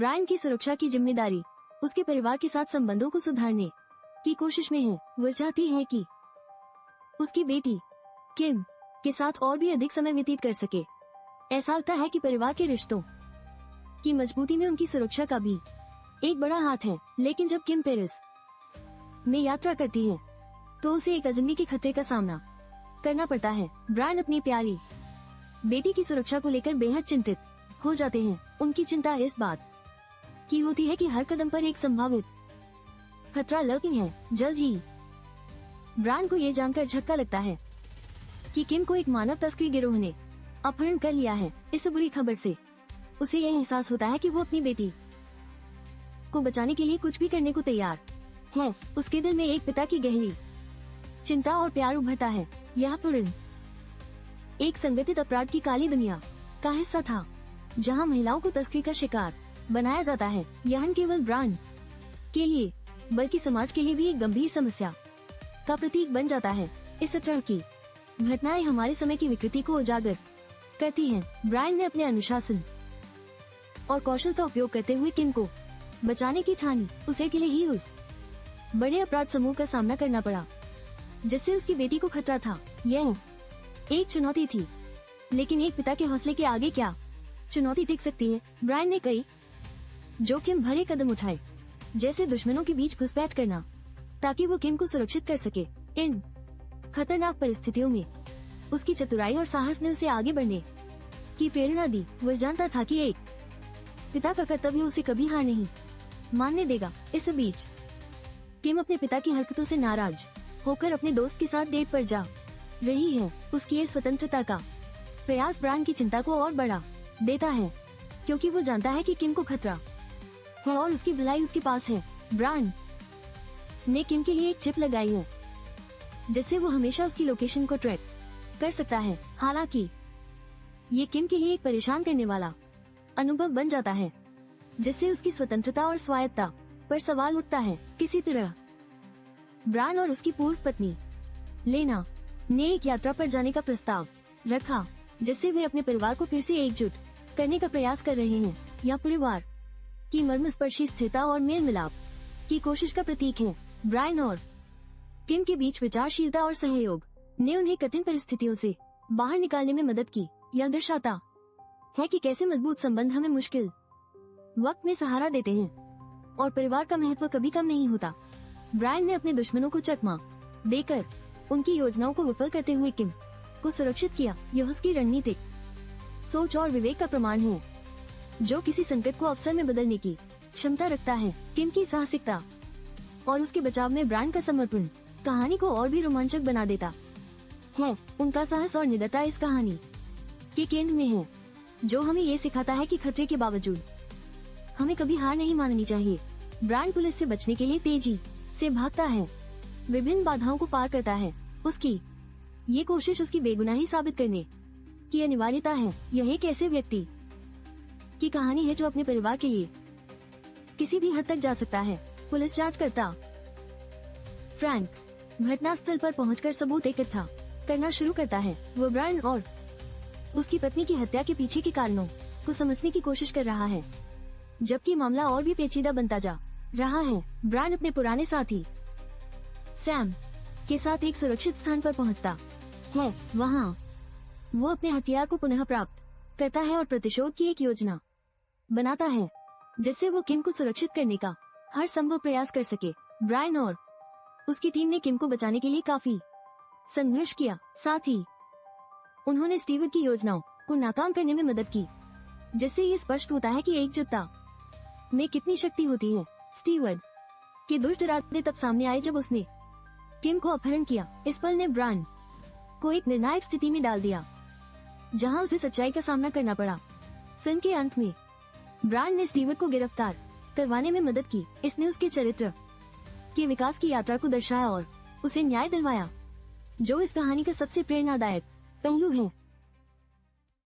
Brian की सुरक्षा की जिम्मेदारी उसके परिवार के साथ संबंधों को सुधारने की कोशिश में है। वह चाहती है कि उसकी बेटी किम के साथ और भी अधिक समय व्यतीत कर सके। ऐसा लगता है कि परिवार के रिश्तों की मजबूती में उनकी सुरक्षा का भी एक बड़ा हाथ है। लेकिन जब किम पेरिस में यात्रा करती है तो उसे एक अजनबी के खतरे का सामना करना पड़ता है। ब्रायन अपनी प्यारी बेटी की सुरक्षा को लेकर बेहद चिंतित हो जाते हैं। उनकी चिंता इस बात की होती है कि हर कदम पर एक संभावित खतरा लगी है। जल्द ही ब्रायन को यह जानकर झटका लगता है कि किम को एक मानव तस्करी गिरोह ने अपहरण कर लिया है। इस बुरी खबर से उसे यह एहसास होता है कि वो अपनी बेटी को बचाने के लिए कुछ भी करने को तैयार है। उसके दिल में एक पिता की गहरी चिंता और प्यार उभरता है। यह पूर्ण एक संगठित अपराध की काली दुनिया का हिस्सा था जहां महिलाओं को तस्करी का शिकार बनाया जाता है। यह न केवल ब्रायन के लिए बल्कि समाज के लिए भी एक गंभीर समस्या का प्रतीक बन जाता है। इस तरह की घटनाएं हमारे समय की विकृति को उजागर करती हैं। ब्रायन ने अपने अनुशासन और कौशल का उपयोग करते हुए किम को बचाने की ठानी। उसे अकेले ही उस बड़े अपराध समूह का सामना करना पड़ा जिससे उसकी बेटी को खतरा था। यह एक चुनौती थी, लेकिन एक पिता के हौसले के आगे क्या चुनौती टिक सकती है। ब्रायन ने कई जोखिम भरे कदम उठाए, जैसे दुश्मनों के बीच घुसपैठ करना ताकि वो किम को सुरक्षित कर सके। इन खतरनाक परिस्थितियों में उसकी चतुराई और साहस ने उसे आगे बढ़ने की प्रेरणा दी। वह जानता था कि एक पिता का कर्तव्य उसे कभी हार नहीं मानने देगा। इस बीच किम अपने पिता की हरकतों से नाराज होकर अपने दोस्त के साथ डेट पर जा रही है। उसकी ये स्वतंत्रता का प्रयास ब्रायन की चिंता को और बढ़ा देता है, क्योंकि वो जानता है कि किम को खतरा है और उसकी भलाई उसके पास है। ब्रायन ने किम के लिए एक चिप लगाई है जिससे वो हमेशा उसकी लोकेशन को ट्रैक कर सकता है। हालांकि ये किम के लिए एक परेशान करने वाला अनुभव बन जाता है, जिससे उसकी स्वतंत्रता और स्वायत्तता पर सवाल उठता है। किसी तरह ब्रायन और उसकी पूर्व पत्नी लेना ने एक यात्रा पर जाने का प्रस्ताव रखा, जिससे वे अपने परिवार को फिर से एकजुट करने का प्रयास कर रहे हैं। यह परिवार की मर्मस्पर्शी स्थिरता और मेल मिलाप की कोशिश का प्रतीक है। ब्रायन और किम के बीच विचारशीलता और सहयोग ने उन्हें कठिन परिस्थितियों से बाहर निकालने में मदद की। यह दर्शाता है कि कैसे मजबूत संबंध हमें मुश्किल वक्त में सहारा देते हैं और परिवार का महत्व कभी कम नहीं होता। ब्रायन ने अपने दुश्मनों को चकमा देकर उनकी योजनाओं को विफल करते हुए किम को सुरक्षित किया। यह उसकी रणनीतिक सोच और विवेक का प्रमाण है, जो किसी संकट को अवसर में बदलने की क्षमता रखता है। किम की साहसिकता और उसके बचाव में ब्रायन का समर्पण कहानी को और भी रोमांचक बना देता है। उनका साहस और निडरता इस कहानी के केंद्र में है, जो हमें ये सिखाता है कि खतरे के बावजूद हमें कभी हार नहीं माननी चाहिए। ब्रायन पुलिस से बचने के लिए तेजी से भागता है, विभिन्न बाधाओं को पार करता है। उसकी ये कोशिश उसकी बेगुनाही साबित करने की अनिवार्यता है। यह एक ऐसे व्यक्ति की कहानी है जो अपने परिवार के लिए किसी भी हद तक जा सकता है। पुलिस जांचकर्ता फ्रैंक घटनास्थल पर पहुंचकर सबूत इकट्ठा करना शुरू करता है। वो ब्रायन और उसकी पत्नी की हत्या के पीछे के कारणों को समझने की कोशिश कर रहा है, जबकि मामला और भी पेचीदा बनता जा रहा है। ब्रायन अपने पुराने साथी सैम के साथ एक सुरक्षित स्थान पर पहुंचता है। वहां वो अपने हथियार को पुनः प्राप्त करता है और प्रतिशोध की एक योजना बनाता है, जिससे वो किम को सुरक्षित करने का हर संभव प्रयास कर सके। ब्रायन और उसकी टीम ने किम को बचाने के लिए काफी संघर्ष किया। साथ ही उन्होंने स्टीवर्ट की योजनाओं को नाकाम करने में मदद की, जिससे ये स्पष्ट होता है कि एकजुटता में कितनी शक्ति होती है। स्टीवर्ट के दुष्ट इरादे तब सामने आए जब उसने किम को अपहरण किया। इस पल ने ब्रायन को एक निर्णायक स्थिति में डाल दिया, जहां उसे सच्चाई का सामना करना पड़ा। फिल्म के अंत में ब्रायन ने स्टीवर्ट को गिरफ्तार करवाने में मदद की। इसने उसके चरित्र के विकास की यात्रा को दर्शाया और उसे न्याय दिलवाया, जो इस कहानी का सबसे प्रेरणादायक पहलू है।